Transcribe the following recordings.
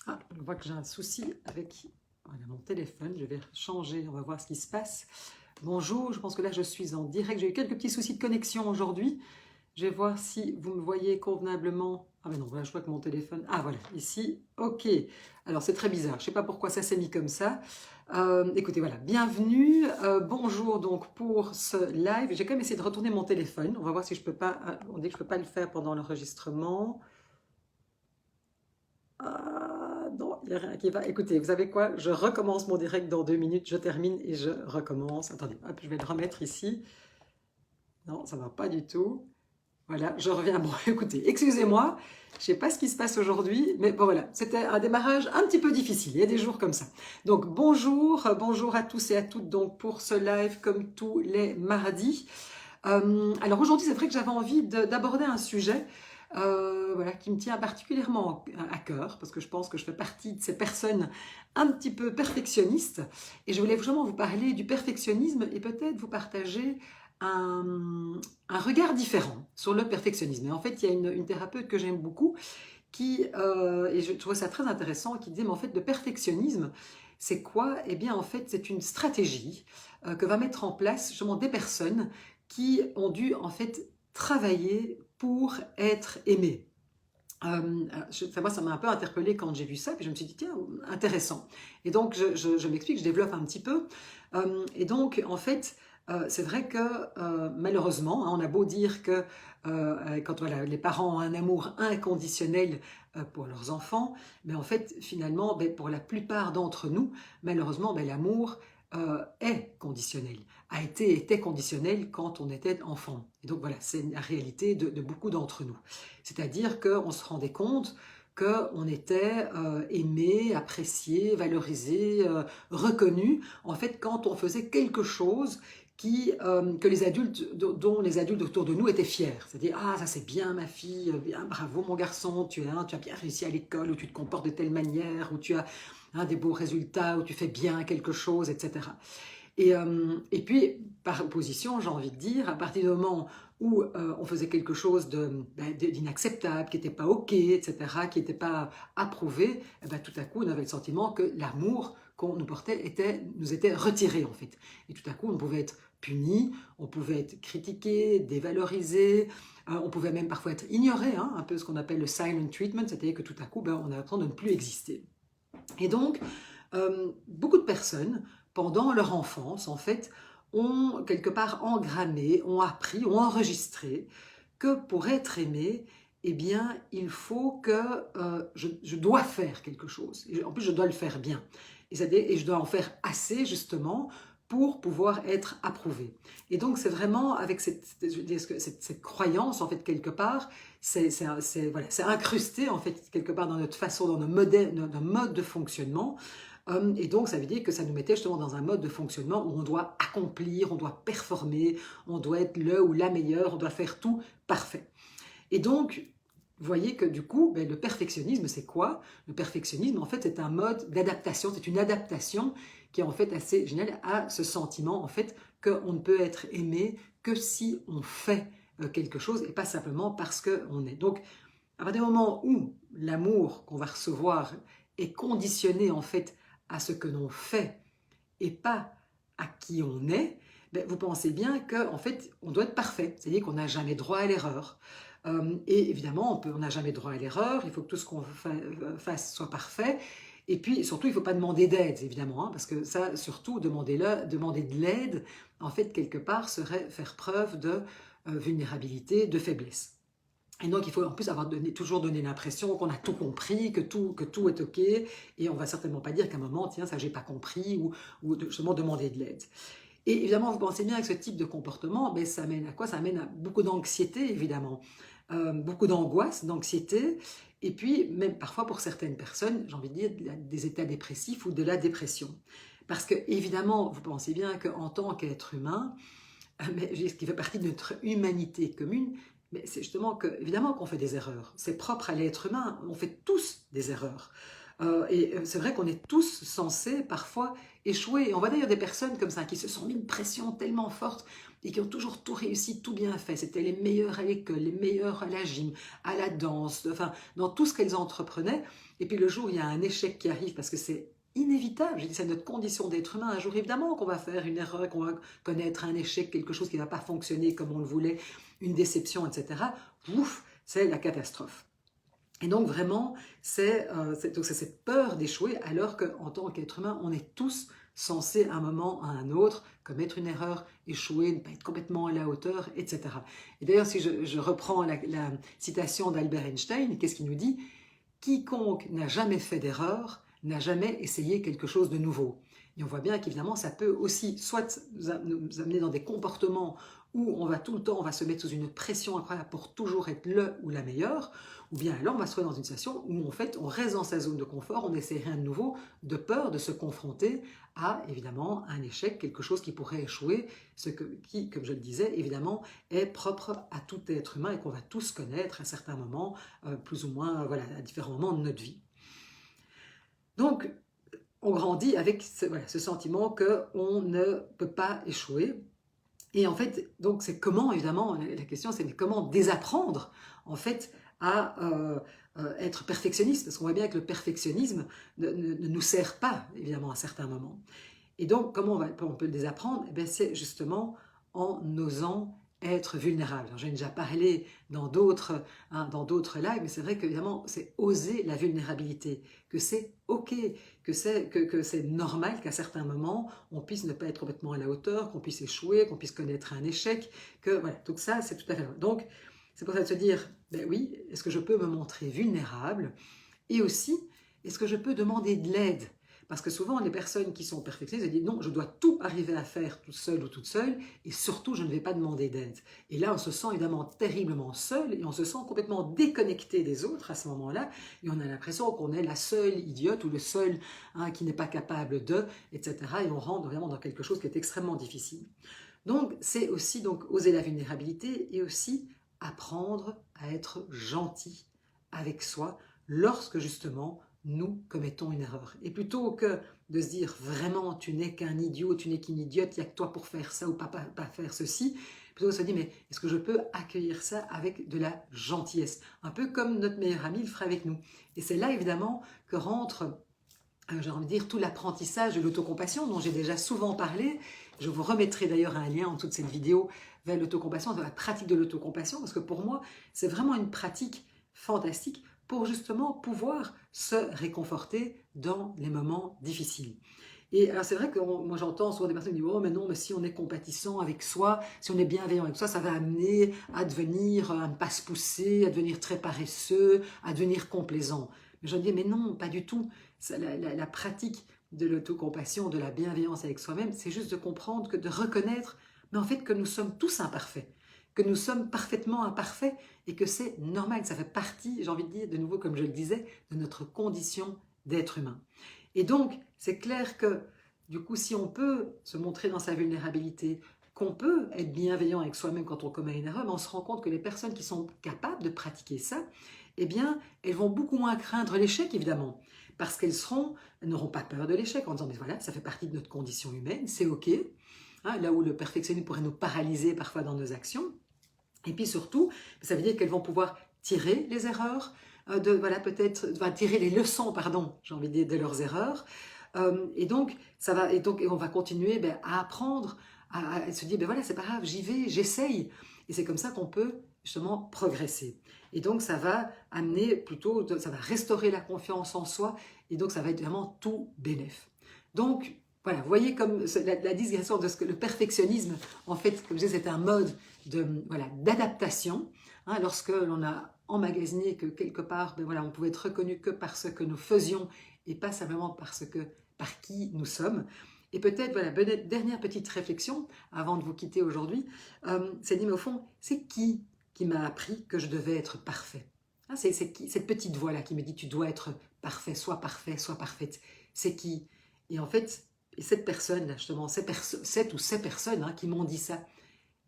Ah, je vois que j'ai un souci avec voilà, mon téléphone. Je vais changer, on va voir ce qui se passe. Bonjour, je pense que là je suis en direct. J'ai eu quelques petits soucis de connexion aujourd'hui. Je vais voir si vous me voyez convenablement. Ah mais non, voilà, je vois que mon téléphone... Ah voilà, ici, ok. Alors c'est très bizarre, je ne sais pas pourquoi ça s'est mis comme ça. Écoutez, voilà, bienvenue. Bonjour donc pour ce live. J'ai quand même essayé de retourner mon téléphone. On va voir si je peux pas... On dit que je peux pas le faire pendant l'enregistrement. Ah non, il n'y a rien qui va. Écoutez, vous savez quoi? Je recommence mon direct dans 2 minutes, je termine et je recommence. Attendez, hop, je vais le remettre ici. Non, ça ne va pas du tout. Voilà, je reviens. Bon, écoutez, excusez-moi, je ne sais pas ce qui se passe aujourd'hui, mais bon voilà, c'était un démarrage un petit peu difficile, il y a des jours comme ça. Donc bonjour, bonjour à tous et à toutes donc pour ce live comme tous les mardis. Alors aujourd'hui, c'est vrai que j'avais envie d'aborder un sujet voilà, qui me tient particulièrement à cœur, parce que je pense que je fais partie de ces personnes un petit peu perfectionnistes, et je voulais vraiment vous parler du perfectionnisme et peut-être vous partager un regard différent sur le perfectionnisme. Et en fait, il y a une thérapeute que j'aime beaucoup, et je trouve ça très intéressant, qui disait, mais en fait, le perfectionnisme, c'est quoi? Eh bien, en fait, c'est une stratégie que va mettre en place justement des personnes qui ont dû en fait travailler pour être aimées. Moi, ça m'a un peu interpellée quand j'ai vu ça, puis je me suis dit, tiens, intéressant. Et donc, je m'explique, je développe un petit peu. Et donc, en fait, c'est vrai que malheureusement, hein, on a beau dire que quand voilà, les parents ont un amour inconditionnel pour leurs enfants, mais en fait, finalement, ben, pour la plupart d'entre nous, malheureusement, ben, l'amour est conditionnel, était conditionnel quand on était enfant. Et donc voilà, c'est la réalité de beaucoup d'entre nous. C'est-à-dire qu'on se rendait compte qu'on était aimé, apprécié, valorisé, reconnu, en fait, quand on faisait quelque chose que les adultes, dont les adultes autour de nous étaient fiers. C'est-à-dire, ah, ça c'est bien ma fille, bien, bravo mon garçon, tu as bien réussi à l'école, ou tu te comportes de telle manière, ou tu as des beaux résultats, ou tu fais bien quelque chose, etc. Et puis, par opposition, j'ai envie de dire, à partir du moment où on faisait quelque chose d'inacceptable, qui n'était pas OK, etc., qui n'était pas approuvé, eh ben, tout à coup, on avait le sentiment que l'amour qu'on nous portait nous était retiré, en fait. Et tout à coup, on pouvait être puni, on pouvait être critiqué, dévalorisé, on pouvait même parfois être ignoré, hein, un peu ce qu'on appelle le silent treatment, c'est-à-dire que tout à coup, ben, on a l'impression de ne plus exister. Et donc, beaucoup de personnes, pendant leur enfance, en fait, ont quelque part engrammé, ont appris, ont enregistré que pour être aimé, eh bien, il faut que je dois faire quelque chose. Et en plus, je dois le faire bien. Et je dois en faire assez, justement, pour pouvoir être approuvé. Et donc, c'est vraiment avec cette croyance, en fait, quelque part, voilà, c'est incrusté, en fait, quelque part dans notre façon, dans notre mode de fonctionnement. Et donc, ça veut dire que ça nous mettait justement dans un mode de fonctionnement où on doit accomplir, on doit performer, on doit être le ou la meilleure, on doit faire tout parfait. Et donc, vous voyez que du coup, ben, le perfectionnisme, c'est quoi? Le perfectionnisme, en fait, c'est un mode d'adaptation, c'est une adaptation qui est en fait assez géniale à ce sentiment, en fait, qu'on ne peut être aimé que si on fait quelque chose et pas simplement parce qu'on est. Donc, à partir du moment où l'amour qu'on va recevoir est conditionné, en fait, à ce que l'on fait et pas à qui on est, ben, vous pensez bien qu'en fait, on doit être parfait. C'est-à-dire qu'on n'a jamais droit à l'erreur. Et évidemment, on n'a jamais droit à l'erreur. Il faut que tout ce qu'on fasse soit parfait. Et puis, surtout, il ne faut pas demander d'aide, évidemment, hein, parce que ça, surtout, demander de l'aide, en fait, quelque part, serait faire preuve de vulnérabilité, de faiblesse. Et donc, il faut en plus toujours donner l'impression qu'on a tout compris, que tout est OK. Et on ne va certainement pas dire qu'à un moment, tiens, ça, j'ai pas compris, ou justement demander de l'aide. Et évidemment, vous pensez bien que ce type de comportement, ben, ça amène à quoi? Ça amène à beaucoup d'anxiété, évidemment. Beaucoup d'angoisse, d'anxiété. Et puis, même parfois pour certaines personnes, j'ai envie de dire, des états dépressifs ou de la dépression. Parce que, évidemment, vous pensez bien qu'en tant qu'être humain, mais ce qui fait partie de notre humanité commune, mais c'est justement que, évidemment qu'on fait des erreurs. C'est propre à l'être humain. On fait tous des erreurs. Et c'est vrai qu'on est tous censés parfois échouer. Et on voit d'ailleurs des personnes comme ça qui se sont mis une pression tellement forte et qui ont toujours tout réussi, tout bien fait. C'était les meilleurs à l'école, les meilleurs à la gym, à la danse, enfin, dans tout ce qu'elles entreprenaient. Et puis le jour où il y a un échec qui arrive, parce que c'est inévitable, j'ai dit, c'est notre condition d'être humain. Un jour, évidemment, qu'on va faire une erreur, qu'on va connaître un échec, quelque chose qui ne va pas fonctionner comme on le voulait, une déception, etc. Ouf, c'est la catastrophe. Et donc vraiment, c'est cette peur d'échouer, alors qu'en tant qu'être humain, on est tous censés à un moment à un autre commettre une erreur, échouer, ne pas être complètement à la hauteur, etc. Et d'ailleurs, si je reprends la citation d'Albert Einstein, qu'est-ce qu'il nous dit? Quiconque n'a jamais fait d'erreur n'a jamais essayé quelque chose de nouveau. Et on voit bien qu'évidemment, ça peut aussi soit nous amener dans des comportements où on va tout le temps, on va se mettre sous une pression incroyable pour toujours être le ou la meilleure, ou bien alors on va se trouver dans une situation où en fait on reste dans sa zone de confort, on n'essaie rien de nouveau, de peur de se confronter à évidemment un échec, quelque chose qui pourrait échouer, qui, comme je le disais, évidemment est propre à tout être humain et qu'on va tous connaître à certains moments, plus ou moins, voilà, à différents moments de notre vie. Donc, on grandit avec ce sentiment qu'on ne peut pas échouer. Et en fait, donc c'est comment, évidemment, la question c'est comment désapprendre, en fait, à être perfectionniste, parce qu'on voit bien que le perfectionnisme ne nous sert pas, évidemment, à certains moments. Et donc, comment on peut le désapprendre? C'est justement en osant être vulnérable. J'en ai déjà parlé dans d'autres lives, mais c'est vrai qu'évidemment, c'est oser la vulnérabilité, que c'est OK, que c'est normal qu'à certains moments, on puisse ne pas être complètement à la hauteur, qu'on puisse échouer, qu'on puisse connaître un échec, que voilà, donc ça, c'est tout à fait vrai. Donc, c'est pour ça de se dire, ben oui, est-ce que je peux me montrer vulnérable? Et aussi, est-ce que je peux demander de l'aide? Parce que souvent, les personnes qui sont perfectionnistes, elles disent non, je dois tout arriver à faire tout seul ou toute seule, et surtout, je ne vais pas demander d'aide. Et là, on se sent évidemment terriblement seul, et on se sent complètement déconnecté des autres à ce moment-là, et on a l'impression qu'on est la seule idiote ou le seul qui n'est pas capable de, etc. Et on rentre vraiment dans quelque chose qui est extrêmement difficile. Donc, c'est aussi donc oser la vulnérabilité et aussi apprendre à être gentil avec soi lorsque justement nous commettons une erreur. Et plutôt que de se dire vraiment tu n'es qu'un idiot, tu n'es qu'une idiote, il n'y a que toi pour faire ça ou pas faire ceci, plutôt se dire mais est-ce que je peux accueillir ça avec de la gentillesse, un peu comme notre meilleur ami le ferait avec nous. Et c'est là évidemment que rentre j'ai envie de dire tout l'apprentissage de l'autocompassion dont j'ai déjà souvent parlé. Je vous remettrai d'ailleurs un lien en dessous de cette vidéo vers l'autocompassion, vers la pratique de l'autocompassion, parce que pour moi, c'est vraiment une pratique fantastique pour justement pouvoir se réconforter dans les moments difficiles. Et alors c'est vrai que moi j'entends souvent des personnes qui disent « Oh mais non, mais si on est compatissant avec soi, si on est bienveillant avec soi, ça va amener à devenir, à ne pas se pousser, à devenir très paresseux, à devenir complaisant. » Mais je dis « Mais non, pas du tout. » La pratique de l'autocompassion, de la bienveillance avec soi-même, c'est juste de comprendre, de reconnaître, mais en fait que nous sommes tous imparfaits, que nous sommes parfaitement imparfaits et que c'est normal, que ça fait partie, j'ai envie de dire de nouveau comme je le disais, de notre condition d'être humain. Et donc, c'est clair que du coup, si on peut se montrer dans sa vulnérabilité, qu'on peut être bienveillant avec soi-même quand on commet une erreur, mais on se rend compte que les personnes qui sont capables de pratiquer ça, eh bien, elles vont beaucoup moins craindre l'échec, évidemment, parce qu'elles n'auront pas peur de l'échec en disant, mais voilà, ça fait partie de notre condition humaine, c'est OK, hein, là où le perfectionnisme pourrait nous paralyser parfois dans nos actions. Et puis surtout, ça veut dire qu'elles vont pouvoir tirer les erreurs, tirer les leçons, pardon, j'ai envie de dire, de leurs erreurs. Et donc, on va continuer à apprendre, à se dire, voilà, c'est pas grave, j'y vais, j'essaye. Et c'est comme ça qu'on peut justement progresser. Et donc, ça va amener plutôt, ça va restaurer la confiance en soi, et donc ça va être vraiment tout bénef. Donc, voilà, vous voyez comme la digression de ce que le perfectionnisme, en fait, comme je disais, c'est un mode d'adaptation. Hein, lorsque l'on a emmagasiné que quelque part, on pouvait être reconnu que par ce que nous faisions et pas simplement par qui nous sommes. Et peut-être, dernière petite réflexion avant de vous quitter aujourd'hui, c'est dire, mais au fond, c'est qui m'a appris que je devais être parfait? Hein, c'est qui, cette petite voix-là qui me dit, tu dois être parfait, sois parfaite. C'est qui? Et en fait, cette personne-là, justement, cette ou ces personnes qui m'ont dit ça,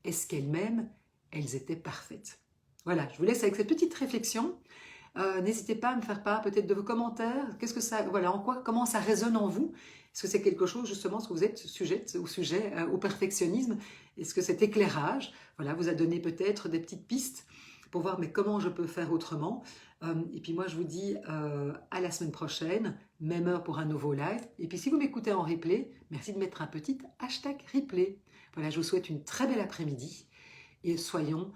est-ce qu'elles-mêmes, elles étaient parfaites? Voilà, je vous laisse avec cette petite réflexion. N'hésitez pas à me faire part peut-être de vos commentaires. Qu'est-ce que ça, comment ça résonne en vous? Est-ce que c'est quelque chose justement, est-ce que vous êtes sujette ou sujet au perfectionnisme? Est-ce que cet éclairage, voilà, vous a donné peut-être des petites pistes pour voir mais comment je peux faire autrement? Et puis moi je vous dis à la semaine prochaine, même heure pour un nouveau live. Et puis si vous m'écoutez en replay, merci de mettre un petit hashtag replay. Voilà, je vous souhaite une très belle après-midi et soyons,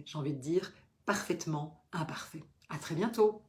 j'ai envie de dire, parfaitement imparfaits. À très bientôt.